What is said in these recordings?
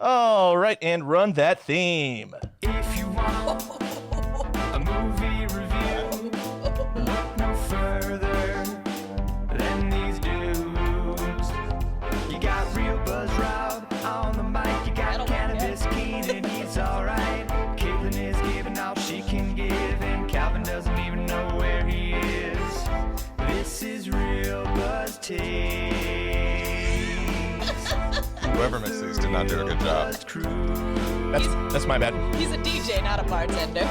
All right, and run that theme. If you want a movie review, look no further than these dudes. You got Real Buzz Rob on the mic, you got Cannabis Keenan, he's alright. Caitlin is giving all she can give, and Calvin doesn't even know where he is. This is Real Buzz Takes. Whoever mixed these did not do a good job. That's my bad. He's a DJ, not a bartender.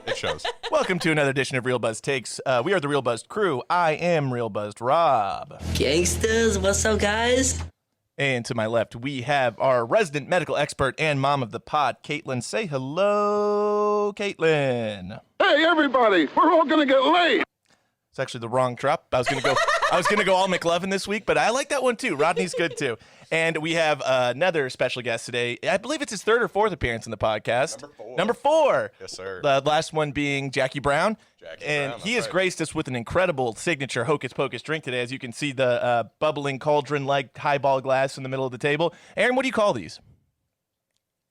It shows. Welcome to another edition of Real Buzz Takes. We are the Real Buzzed crew. I am Real Buzzed Rob. Gangsters, what's up, guys? And to my left, we have our resident medical expert and mom of the pod, Caitlin. Say hello, Caitlin. Hey, everybody, we're all gonna get laid. It's actually the wrong drop. I was gonna go all McLovin this week, but I like that one too. Rodney's good too. And we have another special guest today. I believe it's his third or fourth appearance in the podcast. Number four. Yes, sir. The last one being Jackie Brown. Brown, He has graced us with an incredible signature Hocus Pocus drink today. As you can see, the bubbling cauldron-like highball glass in the middle of the table. Aaron, what do you call these?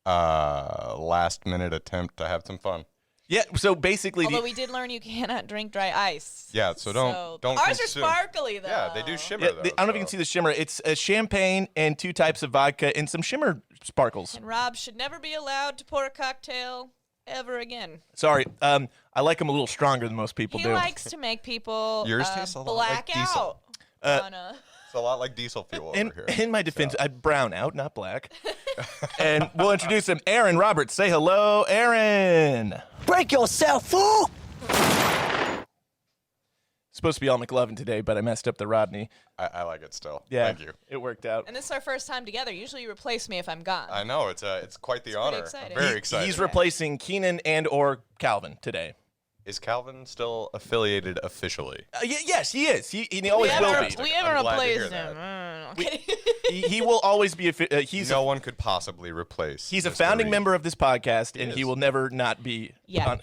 Last-minute attempt to have some fun. Yeah, so basically... Although we did learn you cannot drink dry ice. Yeah, so don't Ours consume. are sparkly, though. Yeah, they do shimmer, though. I don't know if you can see the shimmer. It's a champagne and 2 types of vodka and some shimmer sparkles. And Rob should never be allowed to pour a cocktail ever again. Sorry, I like them a little stronger than most people He do. likes to make people Yours tastes a lot like black diesel. out. It's a lot like diesel fuel over here. In my defense, I brown out, not black. And we'll introduce him. Aaron Roberts. Say hello, Aaron. Break yourself, fool! Supposed to be all McLovin today, but I messed up the Rodney. I like it still. Yeah, Thank you. It worked out. And this is our first time together. Usually you replace me if I'm gone. I know, it's quite the honor. exciting. I'm very excited. He's replacing Keenan and or Calvin today. Is Calvin still affiliated officially? Yes, he is. He always will be. We I'm haven't glad to hear replaced him. that. He will always be. He's No one could possibly replace. He's a Mr. founding Reed. member of this podcast, and is. he will never not be. Yeah.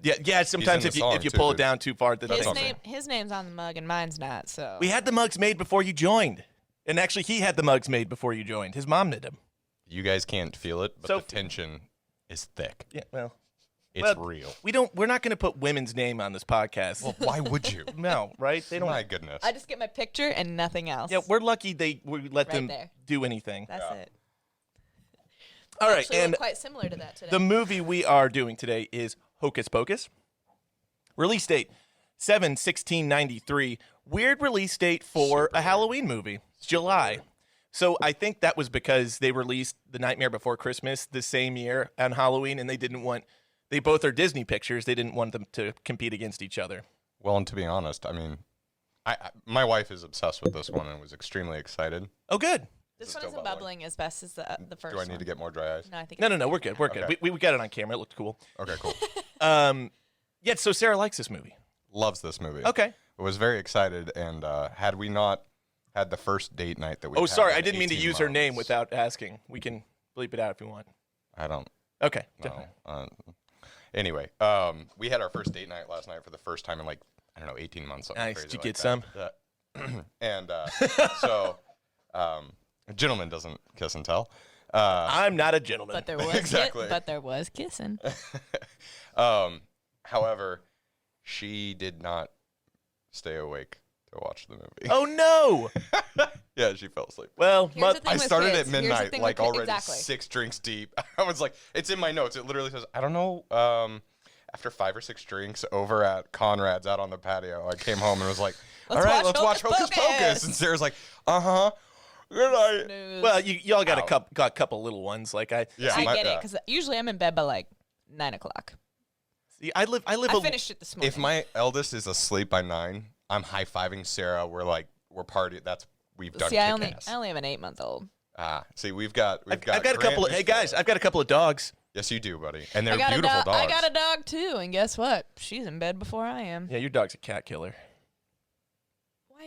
Yeah. Sometimes in if the you song, if you too, pull it but down too far, That's awesome. His name's on the mug and mine's not, so. we had the mugs made before you joined, and actually he had the mugs made before you joined. His mom did them. You guys can't feel it, but So- the tension is thick. Yeah. Well, It's real. we're not going to put women's name on this podcast. Well, why would you? No, right? They don't. My goodness. I just get my picture and nothing else. Yeah, we're lucky we let Right them there. do anything. That's it. All right, Actually, and look quite similar to that today. the movie we are doing today is Hocus Pocus. Release date 7/16/93. Weird release date for a Halloween movie. It's July. So I think that was because they released The Nightmare Before Christmas the same year on Halloween, and they both are Disney pictures. They didn't want them to compete against each other. Well, and to be honest, I mean, my wife is obsessed with this one and was extremely excited. Oh, good. this one still isn't bubbling as best as the first Do one. I need to get more dry ice? No, I think No. We're good. We're good. Okay. We got it on camera. It looked cool. Okay, cool. Yeah, so Sarah likes this movie. Loves this movie. Okay. I was very excited, and had we not had the first date night that we Oh, had sorry. in I didn't mean to 18 use her name months- without asking. We can bleep it out if you want. I don't Okay. know. Anyway, we had our first date night last night for the first time in 18 months. Something Nice. crazy Did you like get that. some? And so, a gentleman doesn't kiss and tell. I'm not a gentleman. But there was Exactly. but there was kissing. However, she did not stay awake to watch the movie. Oh, no. Yeah, she fell asleep. Well, Here's the thing I with started kids. at Here's the midnight, thing like with kids. already Exactly. 6 drinks deep. I was like, it's in my notes. It literally says, I don't know, after 5 or 6 drinks over at Conrad's out on the patio, I came home and was like, all Let's right, watch let's watch Hocus Hocus Pocus. Pocus. And Sarah's like, uh-huh. Good night. Snooze. well, y'all got Ow. got a couple little ones. Like Yeah, I my- get it, because usually I'm in bed by 9 o'clock. see, I live I a finished it this morning. If my eldest is asleep by 9, I'm high-fiving Sarah. We're partying. We've done See, I kick-ass. only have an 8-month-old. See, we've got I've got a couple of, Grant, hey guys, I've got a couple of dogs. Yes, you do, buddy. And they're I got beautiful a dogs. I got a dog too, and guess what? She's in bed before I am. Yeah, your dog's a cat killer. Why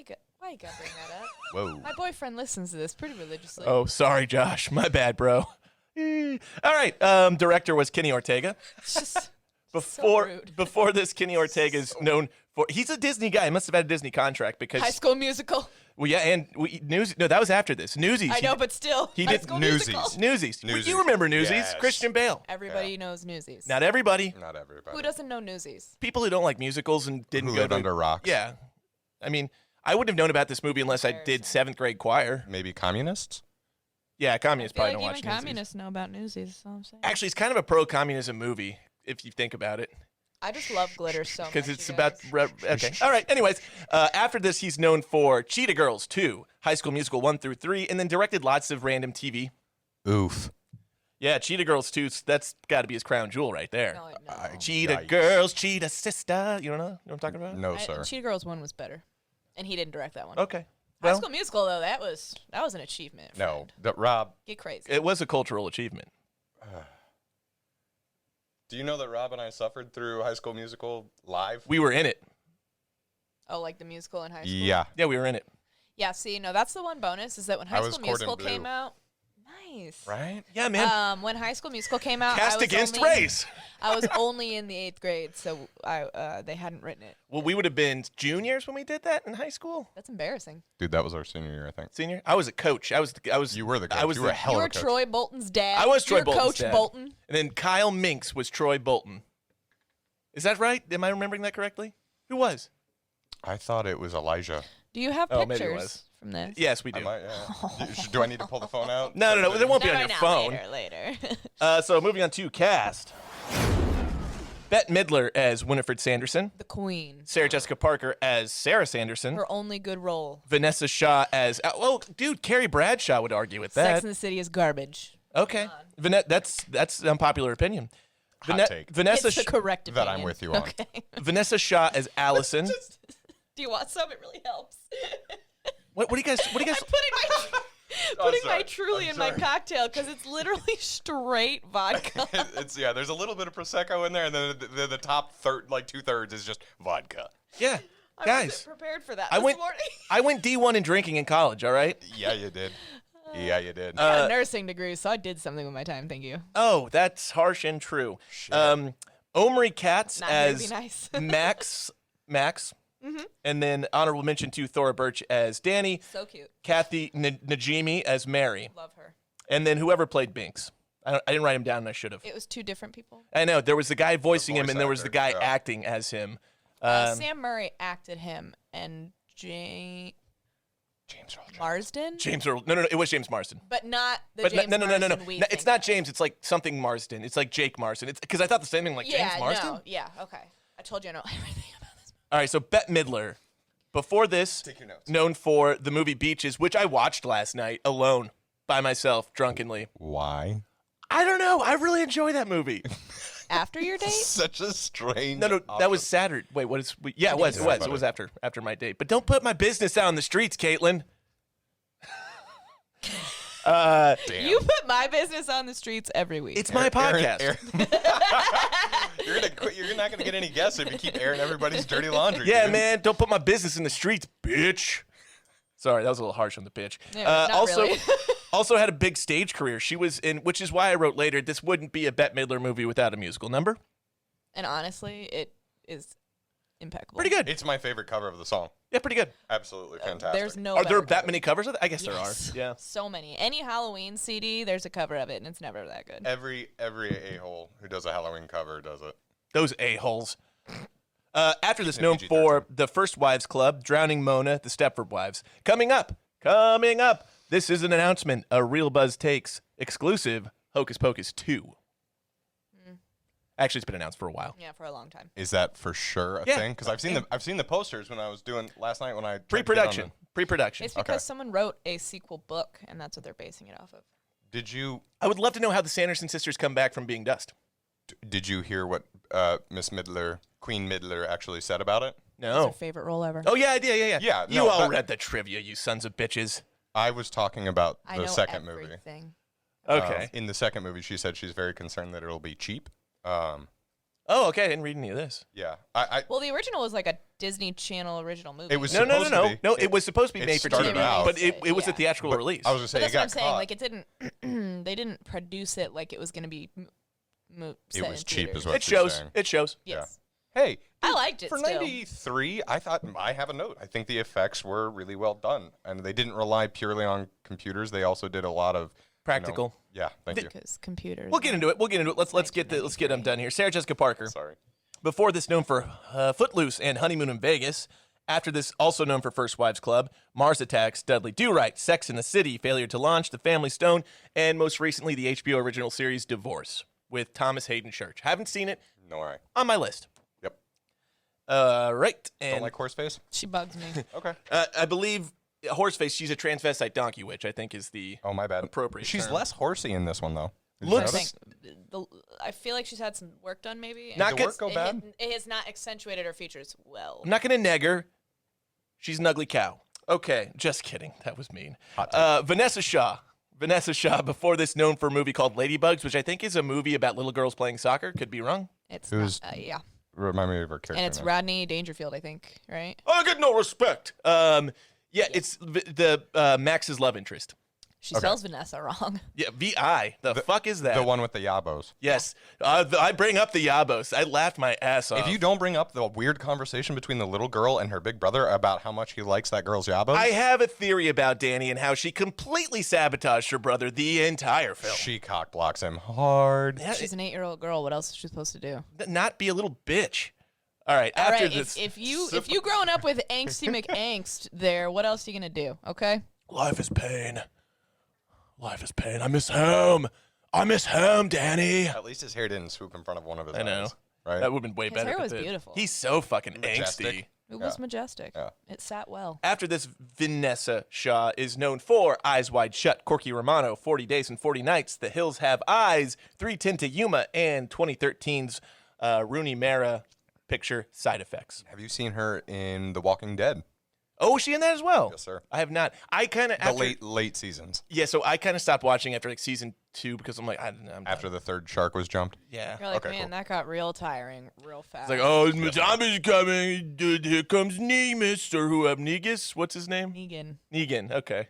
you gotta bring that up? Whoa. My boyfriend listens to this pretty religiously. Oh, sorry, Josh. My bad, bro. All right. Director was Kenny Ortega. It's just Before rude. before this, Kenny Ortega is known for. He's a Disney guy. He must have had a Disney contract because High School Musical. Well, yeah, and News. No, that was after this. Newsies. I know, but still. he High did School Newsies. Musical. Newsies. Newsies. You remember Newsies? Yes. Christian Bale. Everybody knows Newsies. Not everybody. Not everybody. Who doesn't know Newsies? People who don't like musicals and didn't Who go lived to under rocks? Yeah, I mean, I wouldn't have known about this movie unless I did 7th grade choir. Maybe communists? Yeah, communists I feel probably like don't watch even Newsies. communists know about Newsies. That's all I'm saying. Actually, it's kind of a pro-communism movie if you think about it. I just love glitter so much. Because it's you about guys. okay. All right. Anyways, after this, he's known for Cheetah Girls 2, High School Musical 1 through 3, and then directed lots of random TV. Oof. Yeah, Cheetah Girls 2. That's got to be his crown jewel right there. No, Cheetah Yikes. Girls, Cheetah Sister. You don't know? You know what I'm talking about? No, sir. Cheetah Girls 1 was better, and he didn't direct that one. Okay. High Well, School Musical though, that was an achievement. No. friend. Rob, Get crazy. it was a cultural achievement. do you know that Rob and I suffered through High School Musical live? We were in it. Oh, like the musical in high school. Yeah. Yeah, we were in it. Yeah. See, no, that's the one bonus is that when I High was School Cordon Musical Bleu. came out. Nice. Right? Yeah, man. When High School Musical came out, Cast I was against only, race. I was only in the 8th grade, so they hadn't written it. Well, we would have been juniors when we did that in high school. That's embarrassing. Dude, that was our senior year, I think. Senior. I was a coach. I was. You were the coach. I was you were a the- hell You of were a coach. Troy Bolton's dad. I was Troy You're Bolton's Coach dad. Bolton. And then Kyle Minks was Troy Bolton. Is that right? Am I remembering that correctly? Who was? I thought it was Elijah. Do you have Oh, maybe it pictures was. from this? Yes, we I do. might, yeah. Do I need to pull the phone out? No. There won't be Not on right your now, phone. Later. So moving on to cast. Bette Midler as Winifred Sanderson. The Queen. Sarah Jessica Parker as Sarah Sanderson. Her only good role. Vanessa Shaw as well, dude. Carrie Bradshaw would argue with that. Sex in the City is garbage. Okay, that's an unpopular opinion. Hot take. Vanessa It's the correct opinion. That I'm with you on. Okay. Vanessa Shaw as Allison. Do you want some? It really helps. What do you guys? I'm putting my sorry. Truly I'm in my sorry. cocktail because it's literally straight vodka. It's there's a little bit of prosecco in there, and then the top third, like 2/3, is just vodka. Yeah, I guys. wasn't prepared for that I this went. morning. I went D1 in drinking in college. All right. Yeah, you did. Yeah, you did. I got a nursing degree, so I did something with my time. Thank you. Oh, that's harsh and true. Omri Katz Not here to be as nice. Max. And then honorable mention to Thora Birch as Danny, So cute. Kathy Najimy as Mary, Love her. and then whoever played Binks. I didn't write him down, and I should have. It was 2 different people. I know there was the guy voicing him, voice and there was the actor, guy yeah. acting as him. Sam Murray acted him, and James Marsden, James Earl. No, it was James Marsden. but not the But James no. Marsden we It's think not of. James. It's like something Marsden. It's like Jake Marsden. It's because I thought the same thing, like Yeah, James Marsden. no, yeah, okay. I told you I know everything about this. All right, so Bette Midler. Before this, Take your notes. known for the movie Beaches, which I watched last night alone by myself, drunkenly. Why? I don't know. I really enjoy that movie. After your date? Such a strange. No, that was Saturday. Wait, what is? Yeah, it was. It was. It Saturday. was after my date. But don't put my business out on the streets, Caitlin. Damn. You put my business on the streets every week. It's my podcast. You're not gonna get any guests if you keep airing everybody's dirty laundry. Yeah, dude. man. Don't put my business in the streets, bitch. Sorry, that was a little harsh on the bitch. Yeah, not also, really. also had a big stage career. She was in, which is why I wrote later, this wouldn't be a Bette Midler movie without a musical number. And honestly, it is impeccable. Pretty good. It's my favorite cover of the song. Yeah, pretty good. Absolutely fantastic. There's no Are there better that cover. many covers of it? I guess Yes. there are. Yeah. So many. Any Halloween CD, there's a cover of it, and it's never that good. Every a-hole who does a Halloween cover does it. Those a-holes. After this, Yeah, known PG-13. for The First Wives Club, Drowning Mona, The Stepford Wives. Coming up, this is an announcement, a Real Buzz Takes exclusive, Hocus Pocus 2. Actually, it's been announced for a while. Yeah, for a long time. Is that for sure a Yeah. thing? Because I've seen the posters when I was doing last night when I tried to get on Pre-production. Pre-production. It's because someone wrote a sequel book, and that's what they're basing it off of. Did you I would love to know how the Sanderson sisters come back from being dust. did you hear what Miss Midler, Queen Midler, actually said about it? It's No. her favorite role ever. Oh, yeah, I did. Yeah. Yeah, You no, all that- read the trivia, you sons of bitches. I was talking about I the know second movie. everything. Okay. In the second movie, she said she's very concerned that it'll be cheap. Oh, okay. I didn't read any of this. Yeah, I Well, the original was like a Disney Channel original movie. It was No. supposed to be. No, it was supposed to be It made for started TV, out- but it was a Yeah. theatrical but release. I was gonna say But it that's what I'm got saying. caught. Like, it didn't. They didn't produce it like it was going to be. It was cheap, is what It you're shows. saying. It shows. Yes. Hey, I liked it for still. 93. I thought I have a note. I think the effects were really well done, and they didn't rely purely on computers. They also did a lot of Practical. Yeah, thank you. Because computers. We'll get into it. Let's get them done here. Sarah Jessica Parker. Sorry. Before this, known for Footloose and Honeymoon in Vegas. After this, also known for First Wives Club, Mars Attacks, Dudley Do-Right, Sex in the City, Failure to Launch, The Family Stone, and most recently the HBO original series Divorce with Thomas Hayden Church. Haven't seen it. No worry. On my list. Yep. Right. And Don't like Horseface? She bugs me. Okay. I believe Horseface, she's a transvestite donkey, which I think is the Oh, my bad. appropriate She's term. less horsey in this one, though. Did you Looks- notice? I feel like she's had some work done, maybe. and Not Did good- the work go bad? It has not accentuated her features well. I'm not going to neg her. She's an ugly cow. Okay, just kidding. That was mean. Vanessa Shaw. Vanessa Shaw, before this, known for a movie called Ladybugs, which I think is a movie about little girls playing soccer. Could be wrong. It's Who's- not, yeah, Remind me of her character. and it's name. Rodney Dangerfield, I think, right? I get no respect. It's the Max's love interest. She spells Vanessa wrong. Yeah, V-I. The fuck is that? The one with the yabos. Yes. I bring up the Yabos. I laughed my ass off. If you don't bring up the weird conversation between the little girl and her big brother about how much he likes that girl's yabos, I have a theory about Danny and how she completely sabotaged her brother the entire film. she cock blocks him hard. Yeah, She's an 8-year-old girl. What else is she supposed to do? not be a little bitch. All right. All After right, this, if you growing up with angsty McAngst there, what else are you gonna do? Okay. life is pain. Life is pain. I miss home. I miss home, Danny. At least his hair didn't swoop in front of one of his I know. eyes. Right? That would have been way His better. hair if it was did. beautiful. He's so fucking Majestic. angsty. It was majestic. Yeah. It sat well. After this, Vanessa Shaw is known for Eyes Wide Shut, Corky Romano, 40 Days and 40 Nights, The Hills Have Eyes, 3:10 to Yuma, and 2013's Rooney Mara picture Side Effects. Have you seen her in The Walking Dead? Oh, is she in that as well? Yes, sir. I have not. I kind of The late seasons. Yeah, so I kind of stopped watching after like season 2 because I'm like, I'm done. After the third shark was jumped. Yeah. You're like, Okay, man, cool. that got real tiring, real fast. It's like, oh, zombies coming. Dude, here comes Nemus or who? Negus? What's his name? Negan. Negan. Okay.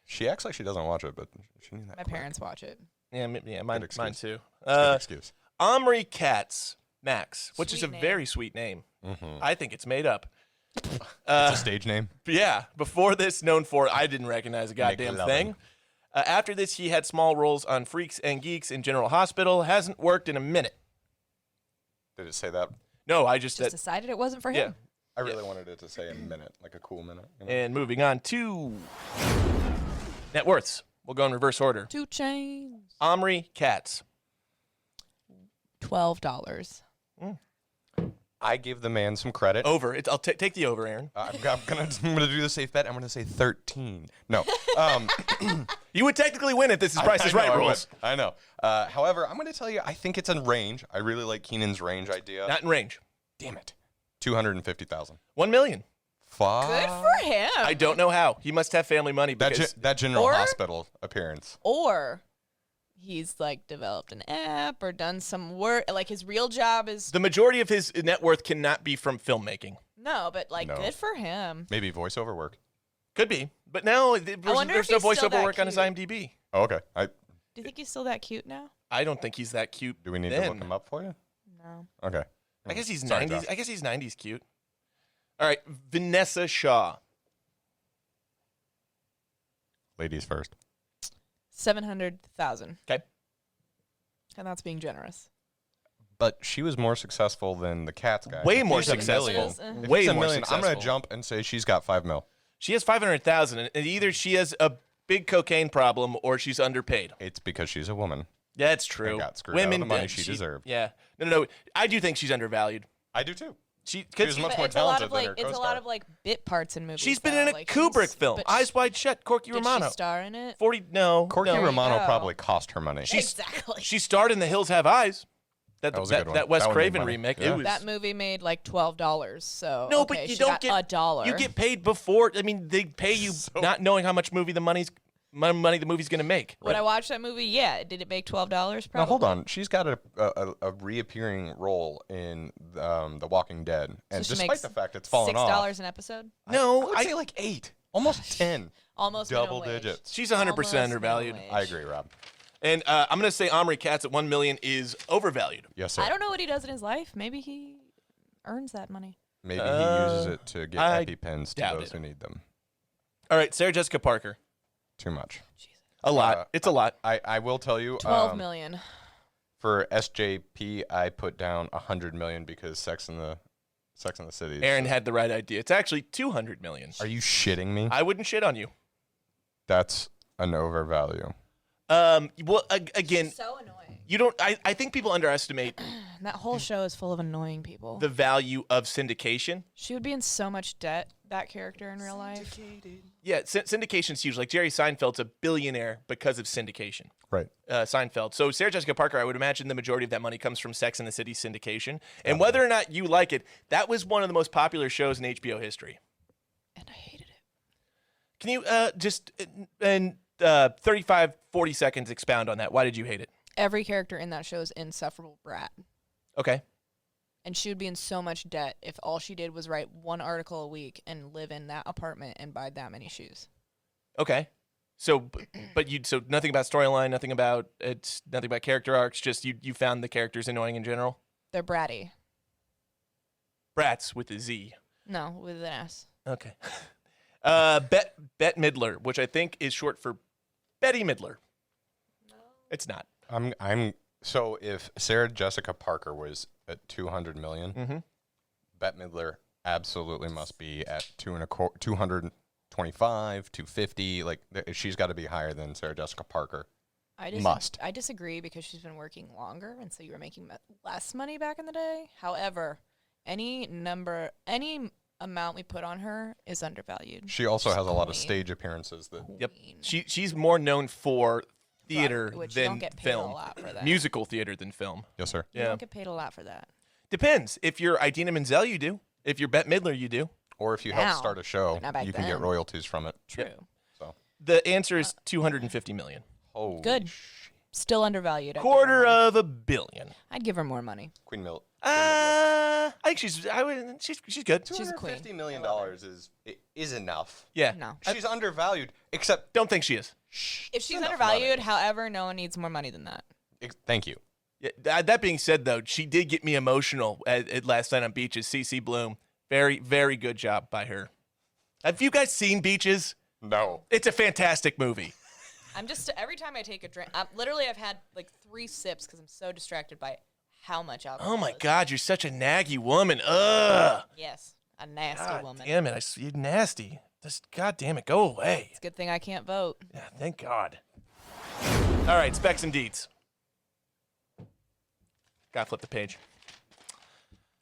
She acts like she doesn't watch it, but she knew that. My parents watch it. Yeah, mine excuse. too. Good excuse. Omri Katz Max, which is a Sweet name. very sweet name. I think it's made up. It's a stage name. But yeah, before this, known for I didn't recognize a goddamn McLovin. thing. After this, he had small roles on Freaks and Geeks in General Hospital. Hasn't worked in a minute. Did it say that? No, I just Just decided it wasn't for yeah. him. I really wanted it to say a minute, like a cool minute. You know? And moving on to net worths. We'll go in reverse order. 2 chains. Omri Katz. $12. I give the man some credit. Over. I'll take the over, Aaron. I'm gonna do the safe bet. I'm gonna say 13. No. You would technically win it. This is Price is I know, Right I rules. would. I know. However, I'm gonna tell you, I think it's in range. I really like Keenan's range idea. Not in range. Damn it. 250,000. 1 million. Fuck. Good for him. I don't know how. He must have family money because That General Or- Hospital appearance. Or he's like developed an app or done some work. Like his real job is the majority of his net worth cannot be from filmmaking. no, but like No. good for him. Maybe voiceover work. Could be. But no, wonder there's if no he's still voiceover that work on his cute. IMDb. Oh, okay. Do you think he's still that cute now? I don't think he's that cute. Do we need then. to look him up for you? No. Okay. I guess he's Sorry, 90s. Josh. I guess he's 90s cute. All right, Vanessa Shaw. Ladies first. 700,000. Okay. And that's being generous. But she was more successful than the Cats guy. Way If more he's a successful. million- Is, if Way he's a more million, I'm gonna successful. jump and say she's got 5 mil. She has 500,000 and either she has a big cocaine problem or she's underpaid. It's because she's a woman. Yeah, that's true. got screwed out of Women the money did- she deserved. Yeah. No. I do think she's undervalued. I do too. She She was cuz much But more it's a lot talented of than like her it's a co-star. lot of like bit parts in movies. she's been though. in a Like, Kubrick she's- film, but Eyes Wide Shut, Corky did Romano. she star in it? 40 no. Corky no. Romano go. probably cost her money. Exactly. She starred in The Hills Have Eyes. That was a good one. That Wes That one made Craven money. remake. Yeah. It was That movie made like $12. So No, okay, but you she don't got get $1. You get paid before. I mean, they pay you not knowing how much money the movie's going to make. When I watched that movie, yeah, did it make $12? Probably. Now hold on, she's got a reappearing role in The Walking Dead, and So she despite makes the fact it's fallen off, $6 an episode, No, I would say like 8, almost 10, almost double minimum wage. digits. she's 100% Almost undervalued. minimum I wage. agree, Rob. And I'm going to say Omri Katz at $1 million is overvalued. Yes, sir. I don't know what he does in his life. Maybe he earns that money. Maybe he uses it to get I EpiPens to doubt those it. who need them. All right, Sarah Jessica Parker. Too much. A lot. It's a lot. I will tell you. 12 million. For SJP, I put down 100 million because Sex in the City. Aaron had the right idea. It's actually 200 million. Are you shitting me? I wouldn't shit on you. That's an overvalue. Well, again, So annoying. you don't. I think people underestimate That whole show is full of annoying people. the value of syndication. She would be in so much debt, that character in real life. Yeah, syndication's huge. Like Jerry Seinfeld's a billionaire because of syndication. Right. Seinfeld. So Sarah Jessica Parker, I would imagine the majority of that money comes from Sex and the City syndication. And whether or not you like it, that was one of the most popular shows in HBO history. And I hated it. Can you just in 35, 40 seconds expound on that? Why did you hate it? Every character in that show is insufferable brat. Okay. And she would be in so much debt if all she did was write one article a week and live in that apartment and buy that many shoes. Okay. So, but so nothing about storyline, nothing about character arcs. Just you found the characters annoying in general. They're bratty. Brats with a Z. No, with an S. Okay. Bette Midler, which I think is short for Betty Midler. No. It's not. So if Sarah Jessica Parker was at 200 million, Bette Midler absolutely must be at 225, 250. Like she's got to be higher than Sarah Jessica Parker. I disagree because she's been working longer, and so you were making less money back in the day. However, any amount we put on her is undervalued. She also has a lot of queen. stage appearances that. Yep. She's more known for theater Which you than don't get paid film. a lot for that. Musical theater than film. Yes, sir. You don't get paid a lot for that. Depends. If you're Idina Menzel, you do. If you're Bette Midler, you do. Or if you Now, help start a show, not back you can get then. royalties from it. True. So. The answer is 250 million. Holy Good. Still undervalued. Quarter of a billion. I'd give her more money. Queen Mill. I think she's good. She's a queen. $250 million is enough. Yeah. No. She's undervalued, except Don't think she is. If she's enough undervalued, however, no one needs more money than that. Thank you. Yeah, that being said, though, she did get me emotional at Last Night on Beaches. CeCe Bloom. Very, very good job by her. Have you guys seen Beaches? No. It's a fantastic movie. I'm just every time I take a drink, I've had like 3 sips because I'm so distracted by how much alcohol. Oh my is. God, you're such a naggy woman. Ugh. Yes, a nasty God woman. damn it, you're nasty. Just God damn it, go away. It's a good thing I can't vote. Yeah, thank God. All right, specs and deets. Gotta flip the page.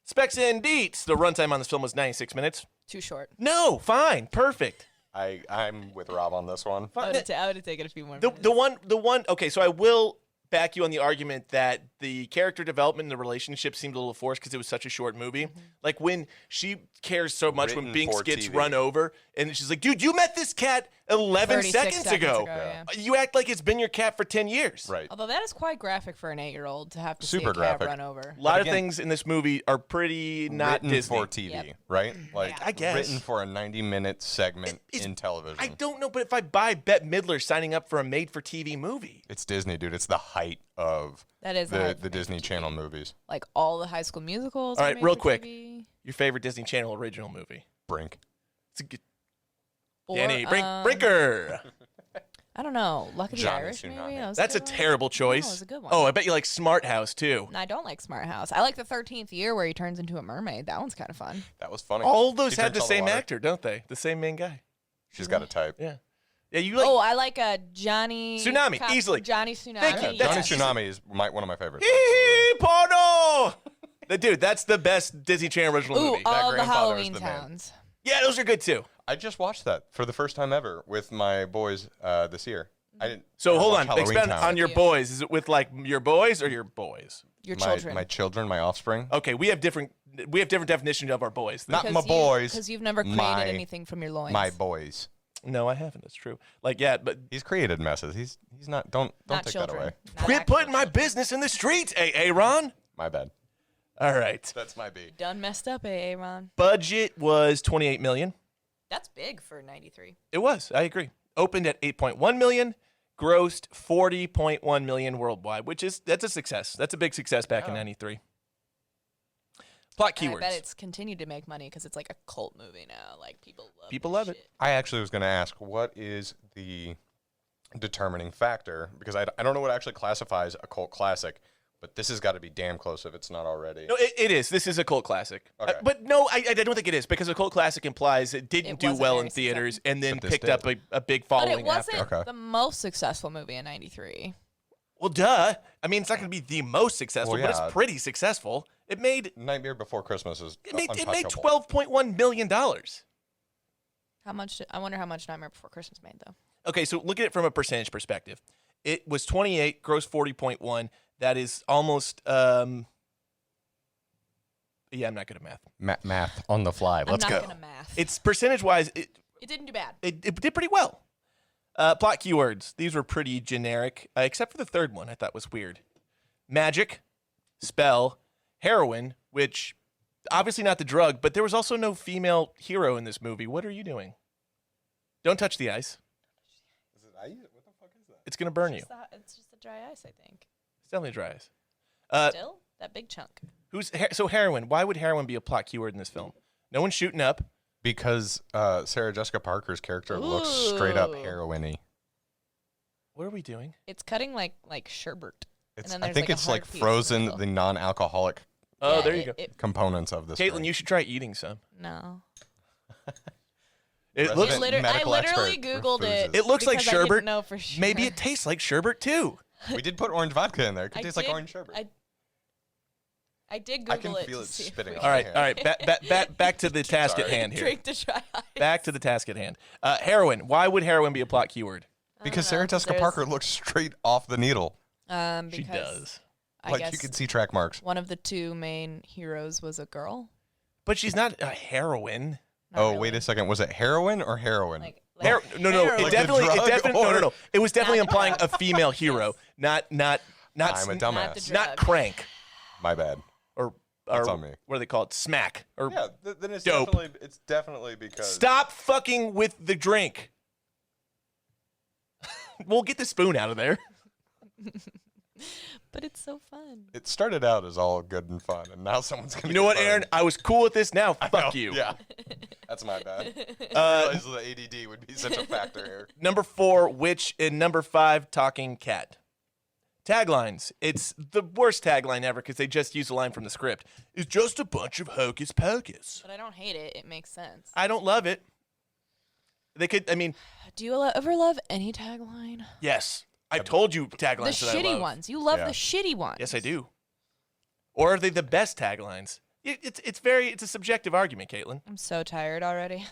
Specs and deets. The runtime on this film was 96 minutes. Too short. No, fine, perfect. I'm with Rob on this one. I would have taken a few more. The minutes. one. Okay, so I will back you on the argument that the character development and the relationship seemed a little forced because it was such a short movie. Like when she cares so much when Written Binks for gets TV. run over, and she's like, "Dude, you met this cat 11 36 seconds ago. yeah. You act like it's been your cat for 10 years." Right. Although that is quite graphic for an 8-year-old to have to Super see a cat graphic. run over. A lot again- of things in this movie are pretty not Written Disney. for TV, Yep. right? Like I guess. written for a 90-minute segment It's- in television. I don't know, but if I buy Bette Midler signing up for a made-for-TV movie, It's Disney, dude. It's the height of That is the Disney Channel movies. Like all the High School Musicals. All were right, made real for quick. TV. your favorite Disney Channel original movie. Brink. It's a good. Or, Danny Brinker. I don't know. Luck of the Johnny Irish, maybe. Tsunami. That was That's a good one. terrible choice. No, it was a good one. Oh, I bet you like Smart House too. And I don't like Smart House. I like the 13th Year where he turns into a mermaid. That one's kind of fun. That was funny. All those She had the drinks all same water. actor, don't they? The same main guy. She's got a type. Yeah. Yeah, you like. Oh, I like Johnny Tsunami, easily. Johnny Tsunami. Thank you. Johnny That's- Tsunami is one of my favorites. Hee porno. Dude, that's the best Disney Channel original Ooh, movie. all the grandfather is Halloween the man. towns. Yeah, those are good too. I just watched that for the first time ever with my boys this year. I didn't. So never hold watched on, Halloween expand Town. on your Yeah. boys. Is it with like your boys or your boys? Your my, children. My children, my offspring. Okay, we have different definitions of our boys. Not my boys. Because you've never created my- anything from your loins. My boys. No, I haven't. That's true. Like, yeah, but He's created messes. He's not. Don't Not take children. that away. Not quit actual putting my children. business in the streets, AA Ron. My bad. All right. That's my B. Done messed up, Ron. Budget was 28 million. That's big for 93. It was. I agree. Opened at 8.1 million, grossed 40.1 million worldwide, that's a success. That's a big success back in 93. Plot And keywords. I bet it's continued to make money because it's like a cult movie now. Like people People this love it. shit. I actually was going to ask, what is the determining factor? Because I don't know what actually classifies a cult classic, but this has got to be damn close if it's not already. No, it is. This is a cult classic. Okay. But no, I don't think it is because a cult classic implies it didn't It do wasn't well very in theaters and then But this picked up a big But following it wasn't after. Okay. the most successful movie in '93. Well, duh. I mean, it's not going to be the most successful, Well, but yeah. it's pretty successful. It made Nightmare Before Christmas is it made untouchable. $12.1 million. How much? I wonder how much Nightmare Before Christmas made though. Okay, so look at it from a percentage perspective. It was 28, gross 40.1. That is almost yeah, I'm not good at math. Math on the fly. I'm not gonna math. It's percentage-wise, It didn't do bad. it did pretty well. Plot keywords. These were pretty generic, except for the third one. I thought was weird. Magic, spell, heroin, which obviously not the drug, but there was also no female hero in this movie. What are you doing? Don't touch the ice. Is it ice? What the fuck is that? It's gonna burn you. It's just the dry ice, I think. It's definitely dry ice. Still, that big chunk. So heroin? Why would heroin be a plot keyword in this film? No one's shooting up. Because Sarah Jessica Parker's character looks straight up Ooh. heroin-y. What are we doing? It's cutting like sherbet. It's, then I there's think like a it's hard like piece in the frozen middle. the non-alcoholic Oh, Yeah, there you go. components of this. Caitlin, drink. you should try eating some. No. It Resident looks. med- I medical literally expert Googled refuses. it. It looks like because I didn't sherbet. know for sure. Maybe it tastes like sherbet too. We did put orange vodka in there. It could I taste like did- orange sherbet. I did I Google can it feel to it see if spitting we out. All right, Yeah. all right. Back to the task at Sorry. hand here. drink the dry ice. Back to the task at hand. Heroin. Why would heroin be a plot keyword? Because know, Sarah Jessica there's- Parker looks straight off the needle. Because She does. I Like guess you could see track marks. one of the two main heroes was a girl. But she's not a heroine. Not Oh, really. wait a second. Was it heroin or heroin? Like No. heroin. It Like the definitely. drug or- No. It was definitely Not the implying drug. a female hero, not I'm a Not the dumbass. drug. not crank My bad. or That's on me. what do they call it? Smack or Yeah, then it's Dope. definitely because stop fucking with the drink. We'll get the spoon out of there. But it's so fun. it started out as all good and fun, and now someone's gonna. You know get what, burned. Aaron? I was cool with this. Now I fuck know, you. Yeah, that's my bad. I realized the ADD would be such a factor here. Number 4, witch, and number 5, talking cat. Taglines. It's the worst tagline ever because they just use a line from the script. It's just a bunch of hocus pocus. But I don't hate it. It makes sense. I don't love it. They could. I mean, Do you ever love any tagline? yes. I've told you The taglines that I shitty love. ones. You love Yeah. the shitty ones. Yes, I do. Or are they the best taglines? It's a subjective argument, Caitlin. I'm so tired already.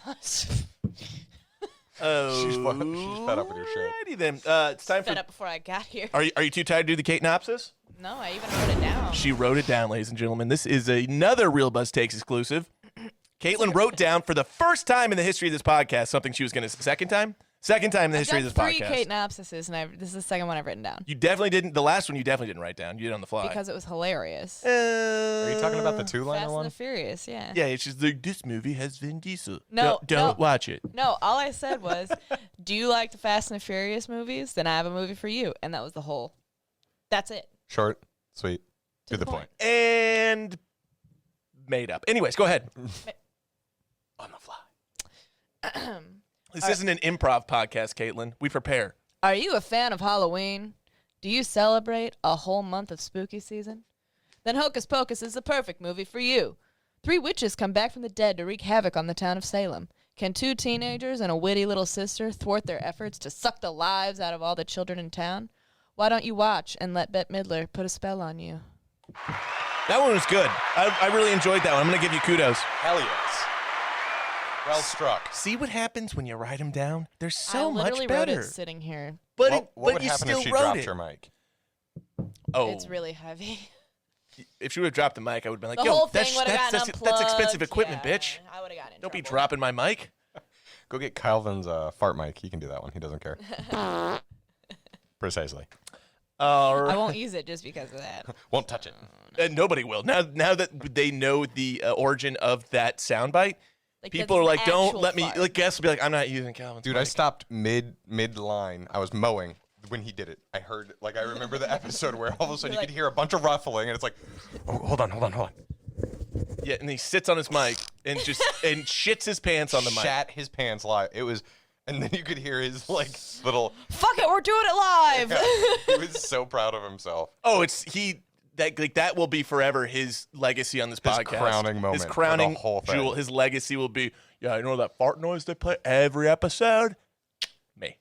Oh, She's fed up with your shit. Alrighty then. It's time Fed for. up before I got here. Are you too tired to do the Kate-nopsis? No, I even wrote it down. She wrote it down, ladies and gentlemen. This is another Real Buzz Takes exclusive. Caitlin wrote down for the first time in the history of this podcast something she was going to. Second time in the history of this I've done podcast. 3 Kate Nopsises, and this is the second one I've written down. You definitely didn't. The last one you definitely didn't write down. You did it on the fly. Because it was hilarious. Are you talking about the two-liner Fast and one? the Furious, yeah. Yeah, it's just like this movie has Vin Diesel. No, don't no. watch it. No, all I said was, do you like the Fast and the Furious movies? Then I have a movie for you. And that was the whole. That's it. Short, sweet, to the point. And made up. Anyways, go ahead. On the fly. This isn't an improv podcast, Caitlin. We prepare. Are you a fan of Halloween? Do you celebrate a whole month of spooky season? Then Hocus Pocus is the perfect movie for you. 3 witches come back from the dead to wreak havoc on the town of Salem. Can 2 teenagers and a witty little sister thwart their efforts to suck the lives out of all the children in town? Why don't you watch and let Bette Midler put a spell on you? That one was good. I really enjoyed that one. I'm going to give you kudos. Hell yes. Well struck. See what happens when you write them down? They're so I much literally better. wrote it sitting here. But What would you happen still if she wrote dropped it. her mic? Oh, It's really heavy. if she would have dropped the mic, I would have been like, The "Yo, whole that's thing would have gotten that's expensive unplugged. equipment, Yeah, bitch. I would have gotten in Don't be trouble. dropping my mic." Go get Calvin's fart mic. He can do that one. He doesn't care. Precisely. I won't use it just because of that. Won't touch it. And nobody will. Now that they know the origin of that soundbite, Like, people that's are the like, "Don't actual let me." fart. Like, guests will be like, "I'm not using Calvin's Dude, mic." I stopped mid line. I was mowing when he did it. I heard, like, I remember the episode where all of a sudden you could hear a bunch of ruffling, and it's like, oh, hold on. Yeah, and he sits on his mic and just and shits his pants on the mic. Shat his pants live. It was, and then you could hear his like little. Fuck it, we're doing it live. He was so proud of himself. Oh, that will be forever his legacy on this podcast. Crowning moment. His crowning for the whole thing. jewel. His legacy will be, yeah, you know that fart noise they play every episode? Me.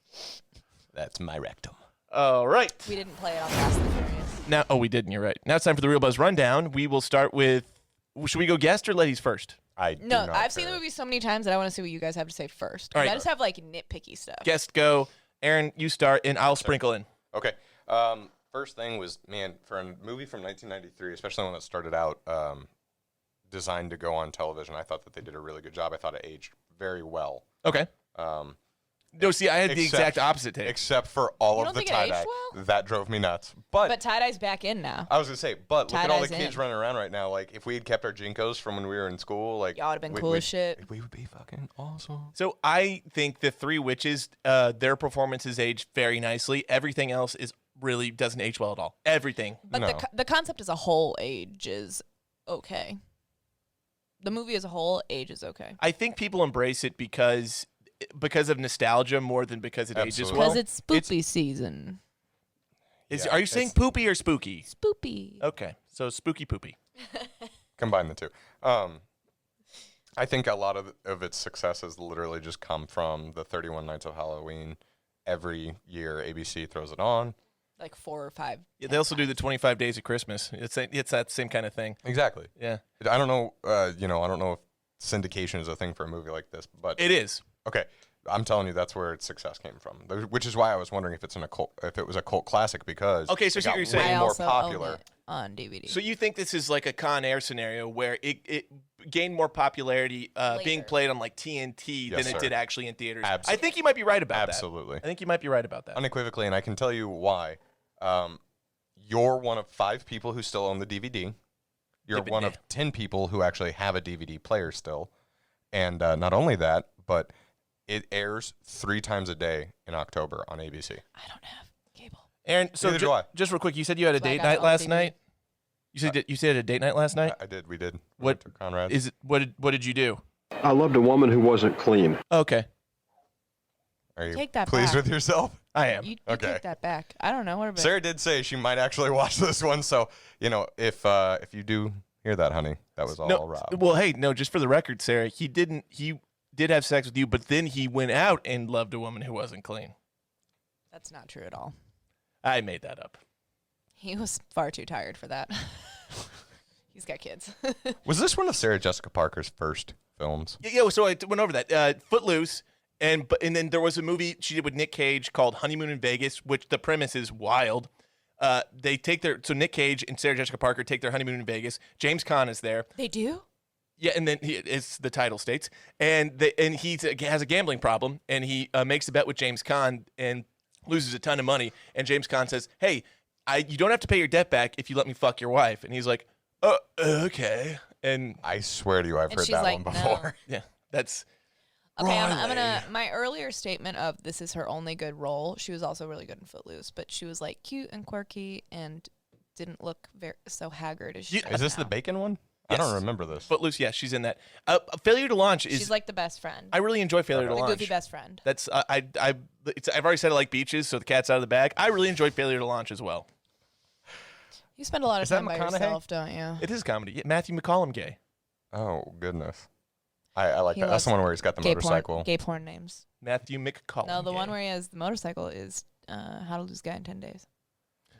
That's my rectum. All right. We didn't play it on Fast and the Furious. Now, we didn't. You're right. Now it's time for the Real Buzz Rundown. We will start with, should we go guest or ladies first? No, I've seen the movie so many times that I want to see what you guys have to say first. All right. I just have like nitpicky stuff. Guest go. Aaron, you start, and I'll sprinkle in. Okay. First thing was, man, for a movie from 1993, especially when it started out, designed to go on television, I thought that they did a really good job. I thought it aged very well. Okay. No, see, I had the exact opposite take. Except for all You of don't the think it aged tie-dye. well? That drove me nuts. But tie-dye's back in now. I was going to say, but look at all the Tie-dye's kids in. running around right now. Like, if we had kept our Jinkos from when we were in school, like... Y'all would have been cool as shit. We would be fucking awesome. So I think the three witches, their performances aged very nicely. Everything else is really doesn't age well at all. Everything. But No. the concept as a whole ages okay. The movie as a whole ages okay. I think people embrace it because of nostalgia more than because it ages Absolutely. well. Because it's spoopy season. Are you saying poopy or spooky? Spoopy. Okay, so spooky poopy. Combine the two. I think a lot of its success has literally just come from the 31 Nights of Halloween. Every year, ABC throws it on. Like 4 or 5. Yeah, they also do the 25 Days of Christmas. It's that same kind of thing. Exactly. Yeah, I don't know. I don't know if syndication is a thing for a movie like this, but it is. okay. I'm telling you, that's where its success came from. Which is why I was wondering if it was a cult classic because Okay, so it see what got you're saying. way I more also popular. own it on DVD. So you think this is like a Con Air scenario where it gained more popularity being Later. played on like TNT Yes, than it sir. did actually in theaters? Absolutely. I think you might be right about Absolutely. that. I think you might be right about that. Unequivocally, and I can tell you why. You're one of 5 people who still own the DVD. You're Yeah, but one of 10 people who actually have a DVD player still. And not only that, but it airs 3 times a day in October on ABC. I don't have cable. Aaron, so Neither do I. just real quick, you said you had a So I date got night it on last DVD. night. You said a date night last night. I did. We did. We What went to Conrad? is it? What did you do? I loved a woman who wasn't clean. Okay, Are you Take that pleased back. with yourself? I am. You Okay. take that back. I don't know. What about Sarah did say she might actually watch this one, so if you do hear that, honey, that was all No, Rob. well, hey, no, just for the record, Sarah, he did have sex with you, but then he went out and loved a woman who wasn't clean. That's not true at all. I made that up. He was far too tired for that. He's got kids. Was this one of Sarah Jessica Parker's first films? Yeah, so I went over that. Footloose, and then there was a movie she did with Nick Cage called Honeymoon in Vegas, which the premise is wild. They take so Nick Cage and Sarah Jessica Parker take their honeymoon in Vegas. James Caan is there. They do? Yeah, and then it's the title states, and he has a gambling problem, and he makes a bet with James Caan and loses a ton of money. And James Caan says, "Hey, you don't have to pay your debt back if you let me fuck your wife." And he's like, okay. And I swear to you, I've And heard she's that like, one no. before. yeah, that's Okay, I'm Riley. gonna. My earlier statement of this is her only good role. She was also really good in Footloose, but she was like cute and quirky and didn't look so haggard as she You- does Is this the now. Bacon one? I don't Yes. remember this. Footloose. Yeah, she's in that. Failure to Launch is. She's like the best friend. I really enjoy Failure to the Launch. goofy best friend. That's I've already said I like beaches, so the cat's out of the bag. I really enjoy Failure to Launch as well. You spend a lot of Is that time by McConaughey? yourself, don't you? It is comedy. Yeah, Matthew McCallum gay. Oh, goodness. I like He that. That's loves the one where he's got the motorcycle. Gay porn names. Matthew McCallum. No, the gay. one where he has the motorcycle is How to Lose a Guy in 10 Days.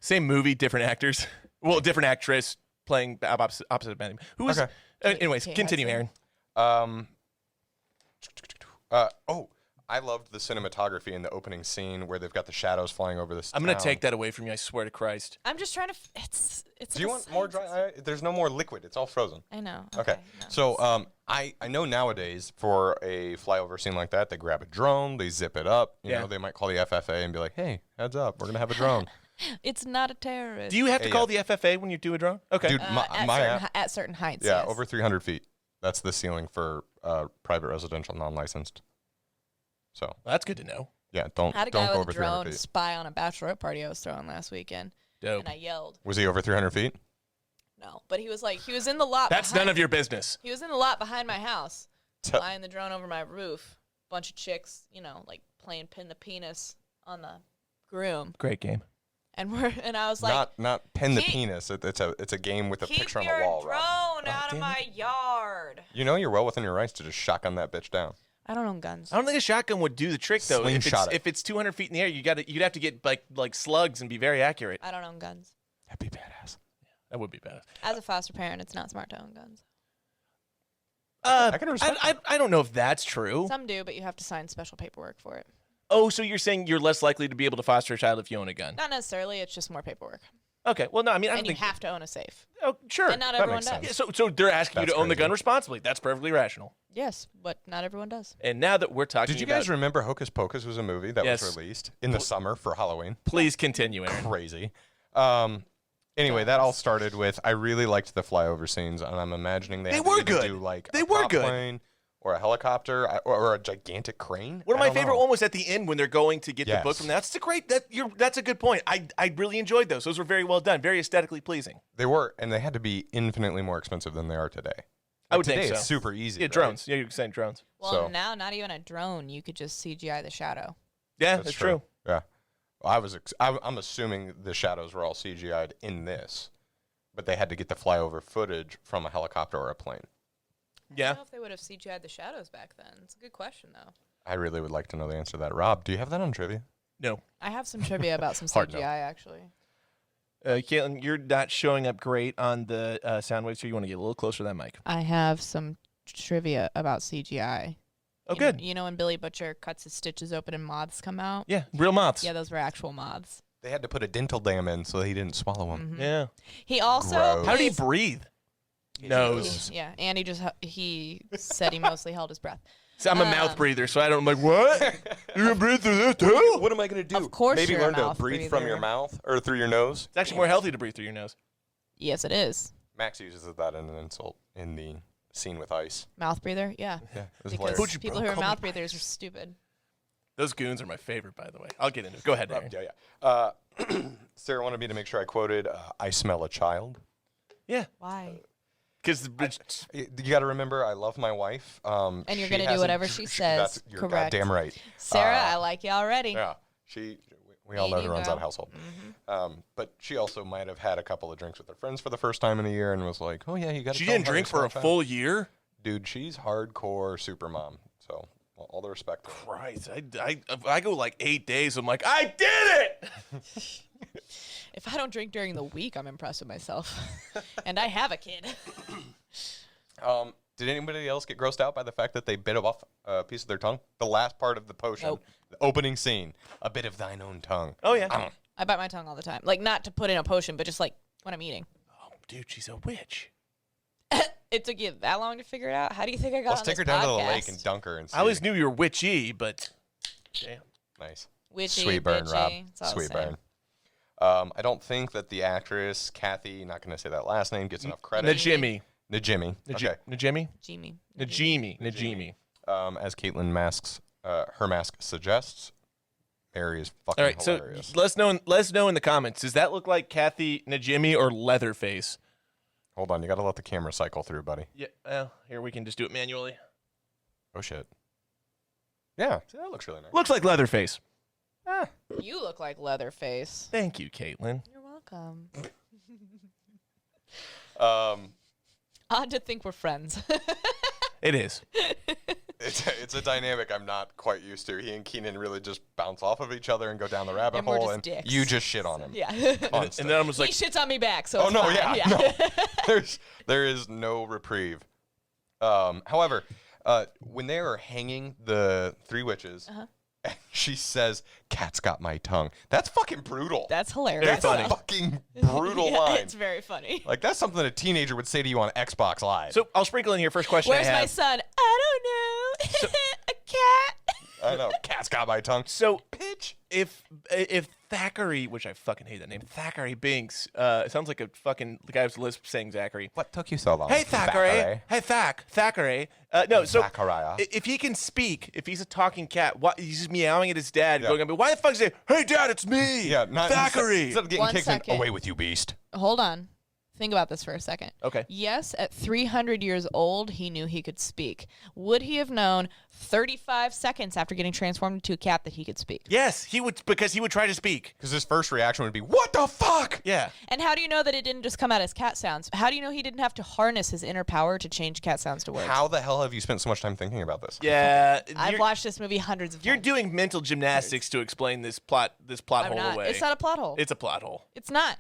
Same movie, different actors. Well, different actress playing the opposite man. Who was? Okay. Anyways, Kate continue, Hudson. Aaron. I loved the cinematography in the opening scene where they've got the shadows flying over this I'm gonna town. take that away from you. I swear to Christ. I'm just trying to. It's. Do you want more dry? There's no more liquid. It's all frozen. I know. Okay. no. So I know nowadays for a flyover scene like that, they grab a drone, they zip it up. You Yeah. know, they might call the FFA and be like, "Hey, heads up, we're gonna have a drone." It's not a terrorist. Do you have to Yeah, call the FFA when you do a drone? Okay. Dude, at certain heights? yeah, yes. over 300 feet. That's the ceiling for private residential non-licensed. So Well, that's good to know. yeah, don't I had a don't guy go with over a 300 drone feet. spy on a bachelorette party I was throwing last weekend, Dope. and I yelled. Was he over 300 feet? No, but he was in the lot. That's none of your business. He was in the lot behind my house, flying the drone over my roof. Bunch of chicks, playing pin the penis on the groom. Great game. And I was like, not pin the penis. It's a game with a picture on the wall. Keep your drone out of my yard. You know you're well within your rights to just shotgun that bitch down. I don't own guns. I don't think a shotgun would do the trick though. Slingshot If it's 200 feet in the air, you'd have to get like slugs and be very accurate. I don't own guns. That'd be badass. That would be bad. As a foster parent, it's not smart to own guns. I can respect I don't know if that's true. Some do, but you have to sign special paperwork for it. Oh, so you're saying you're less likely to be able to foster a child if you own a gun? Not necessarily. It's just more paperwork. Okay. Well, no, I mean, I don't And you think. have to own a safe. Oh, sure. And not That everyone makes does. sense. Yeah, so they're asking you That's to own the crazy. gun responsibly. That's perfectly rational. Yes, but not everyone does. And now that we're talking Did you about, guys remember Hocus Pocus was a movie that Yes. was released in the summer for Halloween? please continue, Aaron. Crazy. Anyway, that all started with I really liked the flyover scenes, and I'm imagining they had to were either good. do like They a were prop good. plane or a helicopter or a gigantic crane. One of I my don't favorite know. one was at the end when they're going to get the book Yes. from. That's a great. That's a good point. I really enjoyed those. Those were very well done, very aesthetically pleasing. They were, and they had to be infinitely more expensive than they are today. I would today think so. it's super easy. Yeah, right? drones. Yeah, you're saying drones. Well, So- now not even a drone. You could just CGI the shadow. Yeah, that's true. Yeah, well, I'm assuming the shadows were all CGI'd in this, but they had to get the flyover footage from a helicopter or a plane. I Yeah. don't know if they would have CGI'd the shadows back then. It's a good question, though. I really would like to know the answer to that. Rob, do you have that on trivia? No. I have some trivia about some Hard CGI, no. actually. Caitlin, you're not showing up great on the sound wave, so you want to get a little closer to that mic. I have some trivia about CGI. Oh, You good. Know, you know when Billy Butcher cuts his stitches open and moths come out? Yeah, real moths. Yeah, those were actual moths. They had to put a dental dam in so he didn't swallow them. Yeah. He also... Gross. How did he plays- breathe? Nose. Yeah, and he said he mostly held his breath. So I'm a mouth breather, so I'm like, what? You're gonna breathe through this too? What am I going to do? Of course Maybe you're a learn to mouth breathe from your breather. mouth or through your nose. It's actually more healthy to breathe through your nose. Yes, it is. Max uses that in an insult in the scene with Ice. Mouth breather? Yeah. Yeah, it was Because hilarious. people who are mouth breathers are stupid. Those goons are my favorite, by the way. I'll get into it. Go ahead, Aaron. Yeah. Sarah wanted me to make sure I quoted I smell a child. Yeah, Why? You because got to remember, I love my wife. And you're she gonna do hasn't- whatever she says. You're Correct. goddamn right. Sarah, I like you already. Yeah, we all know Me who and runs you, that girl. household. But she also might have had a couple of drinks with her friends for the first time in a year and was like, "Oh yeah, you got." she didn't drink for a full year. Dude, she's hardcore super mom. So all the respect. to her. Christ, I go like 8 days. I'm like, I did it. If I don't drink during the week, I'm impressed with myself. And I have a kid. Did anybody else get grossed out by the fact that they bit off a piece of their tongue? The last part of the potion, Nope. the opening scene, a bit of thine own tongue. Oh yeah. I bite my tongue all the time. Like, not to put in a potion, but just like when I'm eating. Oh, dude, she's a witch. It took you that long to figure it out? How do you think I got Let's on take this her down to the podcast? lake and dunk her and see. I always knew you were witchy, but damn. Nice. Witchy, Sweet burn, bitchy, Rob. it's all the Sweet same. burn. I don't think that the actress, Kathy, not going to say that last name, gets enough credit. Najimy. Najimy. Okay. Najimy. Jimmy. Najimy. As Caitlin her mask suggests, Mary is fucking All right, hilarious. so let us know in the comments. Does that look like Kathy Najimy or Leatherface? Hold on, you got to let the camera cycle through, buddy. Yeah. Well, here we can just do it manually. Oh shit. Yeah, see, that looks really nice. Looks like Leatherface. You look like Leatherface. Thank you, Caitlin. You're welcome. Um, Odd to think we're friends. It is. it's a dynamic I'm not quite used to. He and Keenan really just bounce off of each other and go down the rabbit And we're hole, just and dicks. you just shit on him. Yeah. And then I was He like, shits on me back, so Oh it's no, fine. yeah, no. There is no reprieve. However, when they are hanging the three witches, she says, "Cat's got my tongue." That's fucking brutal. That's hilarious. Very funny. a fucking brutal Yeah, line. it's very funny. Like that's something a teenager would say to you on Xbox Live. so I'll sprinkle in here. First question Where's I my have. son? I don't know. A cat. I know, "Cat's got my tongue." So Bitch. if Thackeray, which I fucking hate that name, Thackeray Binks, it sounds like a fucking the guy who's lisp saying Zachary. What took you so long? Hey Thackeray. Hey Thackeray. No, so Zachariah. if he can speak, if he's a talking cat, why he's just meowing at his dad, Yeah. going, "Why the fuck is he? Hey Dad, it's me." Yeah, not Thackeray. Instead of getting One kicked in, second. away with you, beast. Hold on. Think about this for a second. Okay. Yes, at 300 years old, he knew he could speak. Would he have known 35 seconds after getting transformed into a cat that he could speak? Yes, he would, because he would try to speak. Because his first reaction would be, what the fuck? Yeah. And how do you know that it didn't just come out as cat sounds? How do you know he didn't have to harness his inner power to change cat sounds to words? How the hell have you spent so much time thinking about this? Yeah. I've watched this movie hundreds of You're times. doing mental gymnastics to explain this plot I'm hole not. away. It's not a plot hole. It's a plot hole. It's not.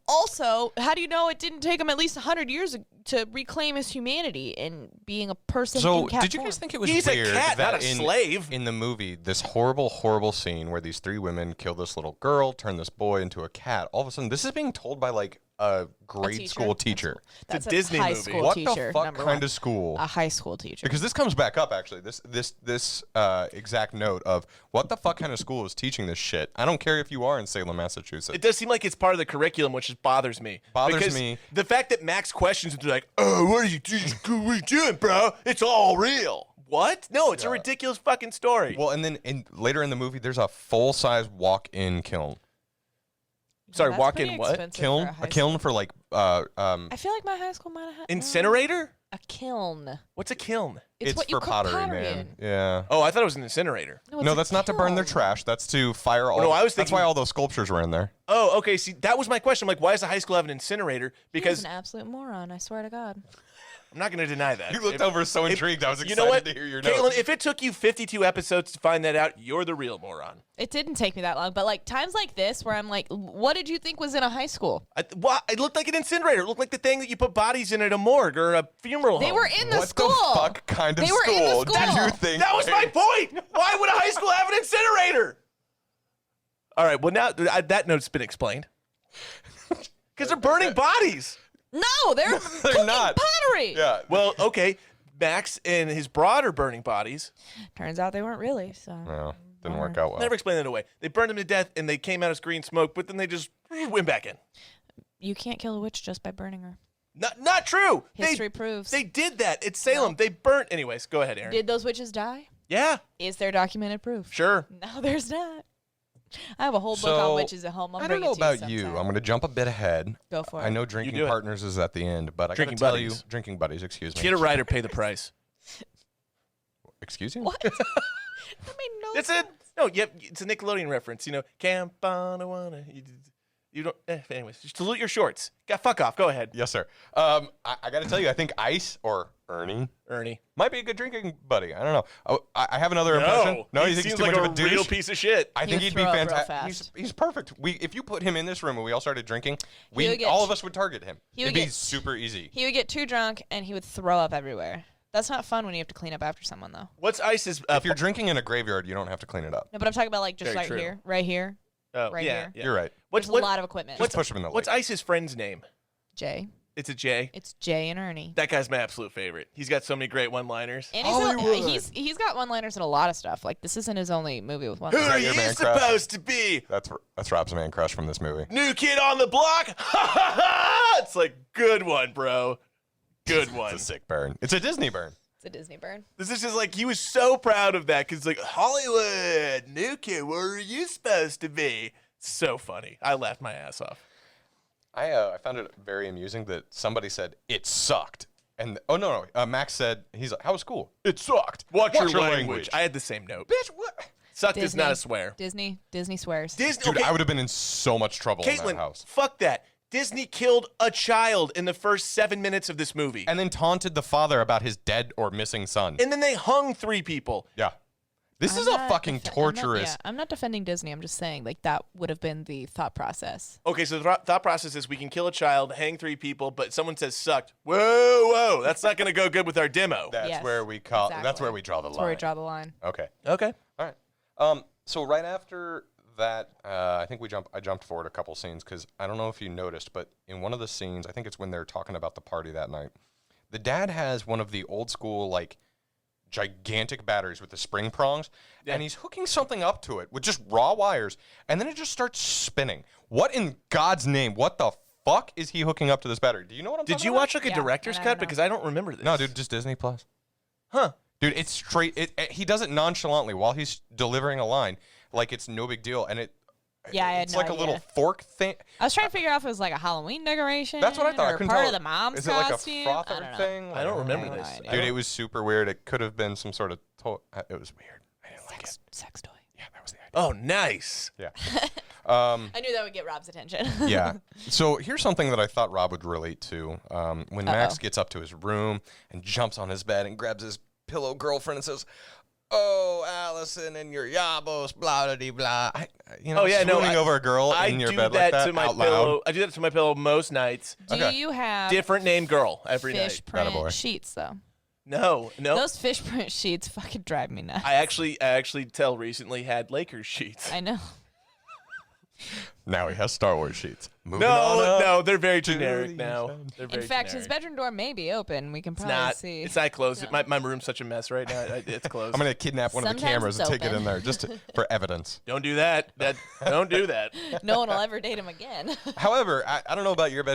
Also, how do you know it didn't take him at least 100 years to reclaim his humanity and being a person So, in cat did you form? guys think it was He's a weird cat, that not a in, slave. in the movie, this horrible, horrible scene where these three women kill this little girl, turn this boy into a cat, all of a sudden, this is being told by, like, a grade school teacher. That's a Disney high movie. school What teacher, the fuck number kind one. of school? A high school teacher. Because this comes back up, actually. This exact note of what the fuck kind of school is teaching this shit. I don't care if you are in Salem, Massachusetts. It does seem like it's part of the curriculum, which just bothers me. Bothers because me. The fact that Max questions it, like, "Oh, what are you doing, bro? It's all real." What? No, it's a ridiculous fucking story. Well, and then later in the movie, there's a full-size walk-in kiln. Sorry, That's walk pretty in what? expensive Kiln? for a high A kiln for like I feel like my high school might have had Incinerator? a kiln. What's a kiln? It's what you for cook pottery, pottery man. in. Yeah. Oh, I thought it was an incinerator. it's No, a that's not to burn their kiln. trash. That's to fire all. no, I was that's thinking- why all those sculptures were in there. Oh, okay. See, that was my question. I'm like, why does the high school have an incinerator? He was Because an absolute moron, I swear to God. I'm not going to deny that. You looked over so intrigued. I was You excited know what? to hear your Caitlin, notes. if it took you 52 episodes to find that out, you're the real moron. It didn't take me that long, but like times like this where I'm like, what did you think was in a high school? Well, it looked like an incinerator. It looked like the thing that you put bodies in at a morgue or a funeral They home. were in the What school. the fuck kind of They were in the school did school. you think? That was my point. Why would a high school have an incinerator? All right. Well, now that note's been explained. Because they're burning bodies. No, they're cooking not. pottery. Yeah. Well, okay. Max and his broad are burning bodies. Turns out they weren't really. So No, didn't work out well. Never explain that away. They burned them to death and they came out as green smoke, but then they just went back in. you can't kill a witch just by burning her. Not true. History proves. They did that. It's Salem. No. They burnt. Anyways, go ahead, Aaron. Did those witches die? Yeah, Is there documented proof? sure. No, there's not. I have a whole book So, on witches at home. I don't know about you. I'm going to jump a bit ahead. Go for it. I know do drinking it. partners is at the end, but I got to Drinking tell buddies. you, drinking buddies. Excuse me. Get a ride or pay the price. Excuse you? What? That made no That's sense. it. No, yep. It's a Nickelodeon reference. You know, Camp on a wanna. You don't. Anyways, just salute your shorts. Fuck off. Go ahead, Yes, sir. I got to tell you, I think Ice or Ernie Ernie. might be a good drinking buddy. I don't know. Oh, I have another impression. No, he you think he's seems too like much a of a douche? real piece of shit. I think He he'd would be throw up real fantastic. fast. He's perfect. If you put him in this room and we all started drinking, He would get all of us would target him. he would It'd be get- super easy. He would get too drunk and he would throw up everywhere. That's not fun when you have to clean up after someone, though. What's Ice's? If you're drinking in a graveyard, you don't have to clean it up. No, but I'm talking about like just Very right true. here, right here. oh, right yeah, here. yeah. You're right. What's There's a lot of equipment. Just push him in the What's lake. Ice's friend's name? Jay. It's a J. It's Jay and Ernie. That guy's my absolute favorite. He's got so many great one-liners. And Hollywood. he's got one-liners in a lot of stuff. Like this isn't his only movie with Who one-liners. are your you man crush? supposed to be? That's Rob's man crush from this movie. New kid on the block? Ha ha ha! It's like, good one, bro. Good one. It's a sick burn. It's a Disney burn. It's a Disney burn. This is just like, he was so proud of that because, like, Hollywood, new kid, where are you supposed to be? So funny. I laughed my ass off. I found it very amusing that somebody said it sucked, and Max said he's like, how was school? It sucked. Watch your language. I had the same note. Bitch, what? Sucked is not a swear. Disney swears. Disney, Dude, okay, I would have been in so much trouble in that Caitlin, house. fuck that. Disney killed a child in the first 7 minutes of this movie. And then taunted the father about his dead or missing son. And then they hung 3 people. Yeah. This is a fucking torturous. I'm not defending Disney. I'm just saying like that would have been the thought process. Okay, so the thought process is we can kill a child, hang 3 people, but someone says sucked. Whoa, that's not going to go good with our demo. That's Yes, where we call. exactly. That's where we draw the That's line. where we draw the line. Okay. Okay. All right. So right after that, I think I jumped forward a couple scenes because I don't know if you noticed, but in one of the scenes, I think it's when they're talking about the party that night. The dad has one of the old school like gigantic batteries with the spring prongs, and he's hooking something up to it with just raw wires, and then it just starts spinning. What in God's name? What the fuck is he hooking up to this battery? Do you know what I'm Did talking you about? watch like a Yeah, director's and I cut? don't know. Because I don't remember this. No, dude, just Disney Plus. Huh. Dude, it's straight. He does it nonchalantly while he's delivering a line, like it's no big deal. And Yeah, I had It's no like a idea. little fork thing. I was trying to figure out if it was like a Halloween decoration. That's what I thought. I Or couldn't part tell. of the mom's Is it like costume. a frother I don't know. thing? I don't remember I have no this. idea. Dude, it was super weird. It could have been some sort of it was weird. I didn't like it. Sex toy. Yeah, that was the idea. Oh, nice. Yeah. I knew that would get Rob's attention. Yeah. So here's something that I thought Rob would relate to. When Max gets up to his room and jumps on his bed and grabs his pillow girlfriend and says, "Oh, Allison and your yabos, blah blah blah." Swooning over a girl I in your do bed that like that to my out pillow. loud. I do that to my pillow most nights. Do Okay. you have Different name girl every fish night. print Attaboy. sheets though? No. Those fish print sheets fucking drive me nuts. I actually till recently had Lakers sheets. I know. Now he has Star Wars sheets. Moving on up. No, they're very to generic the now. sun. They're In very fact, generic. his bedroom door may be open. We can It's probably not. see. It's not closed. My room's such a mess right now. It's closed. I'm gonna kidnap one of the Sometimes cameras it's and take it open. in there just for evidence. Don't do that. Don't do that. No one will ever date him again. However, I don't know about your bedroom.